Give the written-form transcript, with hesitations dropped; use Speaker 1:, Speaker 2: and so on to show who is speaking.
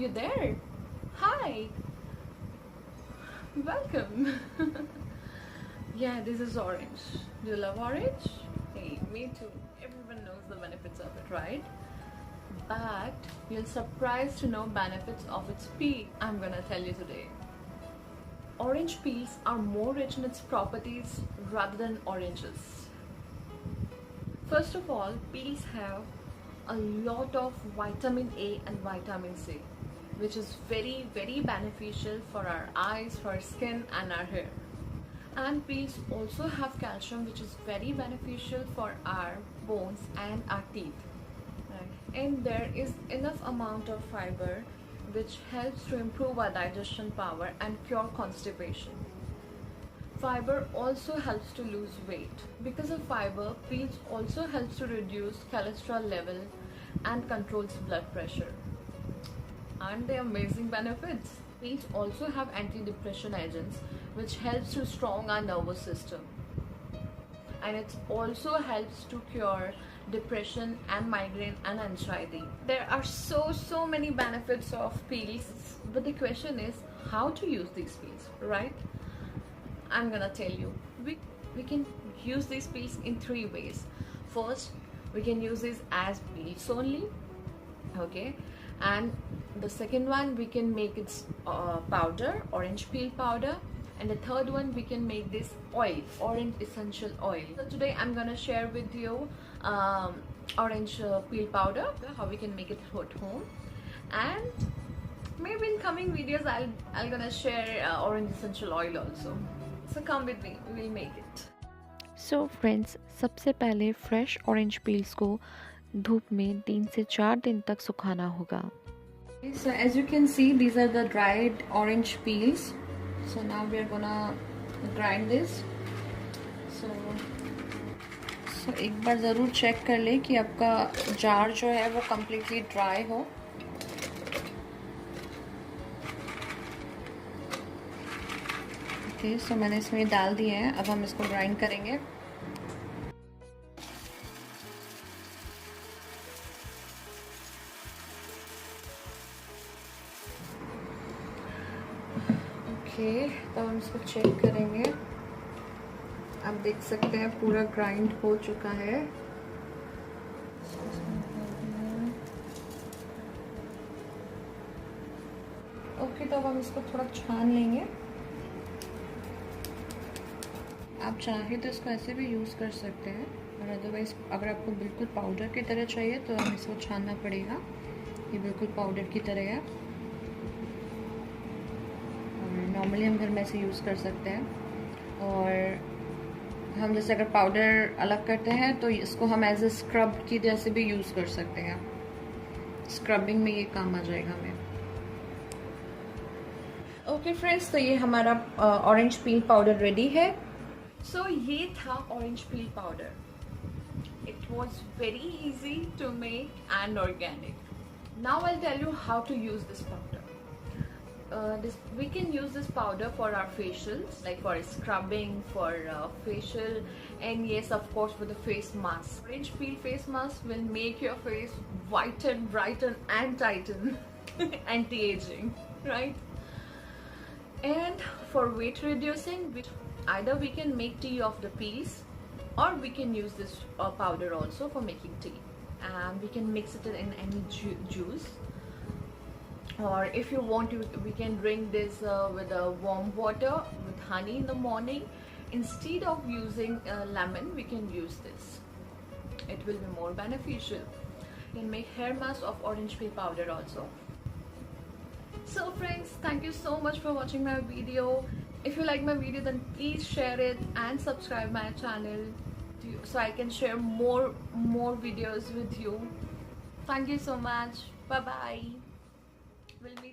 Speaker 1: you there? Hi, welcome. Yeah, this is orange. Do you love orange? Hey, me too. Everyone knows the benefits of it, right? But you'll surprised to know benefits of its peel. I'm gonna tell you today. Orange peels are more rich in its properties rather than oranges. First of all, peels have a lot of vitamin A and vitamin C, which is very beneficial for our eyes, for our skin and our hair. And peels also have calcium, which is very beneficial for our bones and our teeth. Right. And there is enough amount of fiber which helps to improve our digestion power and cure constipation. Fiber also helps to lose weight. Because of fiber, peels also helps to reduce cholesterol level and controls blood pressure. Aren't they amazing benefits? Peels also have antidepressant agents which helps to strong our nervous system. And it also helps to cure depression and migraine and anxiety. There are so many benefits of peels, but the question is how to use these peels, right? I'm gonna tell you. We can use these peels in 3 ways. First, we can use these as peels only, okay? And the second one, we can make it powder, orange peel powder. And the third one, we can make this oil, orange essential oil. So today I'm gonna share with you orange peel powder, how we can make it at home, and maybe in coming videos I'll gonna share orange essential oil also. So come with me, we'll make it.
Speaker 2: So friends, सबसे पहले fresh orange peels को धूप में 3 से 4 दिन तक सुखाना होगा.
Speaker 1: So as you can see, these are the dried orange peels. So now we are gonna grind this. So एक बार ज़रूर चेक कर ले कि आपका जार जो है वो completely dry हो. ओके, सो मैंने इसमें डाल दिए हैं. अब हम इसको ग्राइंड करेंगे. ओके, तो हम इसको चेक करेंगे. आप देख सकते हैं पूरा ग्राइंड हो चुका है. ओके, तो अब हम इसको थोड़ा छान लेंगे. आप चाहे तो इसको ऐसे भी यूज़ कर सकते हैं, और अदरवाइज़ अगर आपको बिल्कुल पाउडर की तरह चाहिए तो हमें इसको छानना पड़ेगा. ये बिल्कुल पाउडर की तरह है, और नॉर्मली हम घर में ऐसे यूज़ कर सकते हैं. और हम जैसे अगर पाउडर अलग करते हैं तो इसको हम एज ए स्क्रब की जैसे भी यूज़ कर सकते हैं. स्क्रबिंग में ये काम आ जाएगा हमें. ओके फ्रेंड्स, तो ये हमारा ऑरेंज पील पाउडर रेडी है. सो ये था orange peel powder. It was very easy to make and organic. Now I tell you how to use this powder. We can use this powder for our facials, like for scrubbing, for facial, and yes, of course, for the face mask. Orange peel face mask will make your face whiten, brighten, and tighten. Anti-aging, right? And for weight reducing, either we can make tea of the peels, or we can use this powder also for making tea, and we can mix it in any juice. Or if you want to, we can drink this with a warm water with honey in the morning. Instead of using lemon, we can use this. It will be more beneficial. You can make hair mask of orange peel powder also. So friends, thank you so much for watching my video. If you like my video, then please share it and subscribe my channel so I can share more videos with you. Thank you so much. Bye bye. We'll meet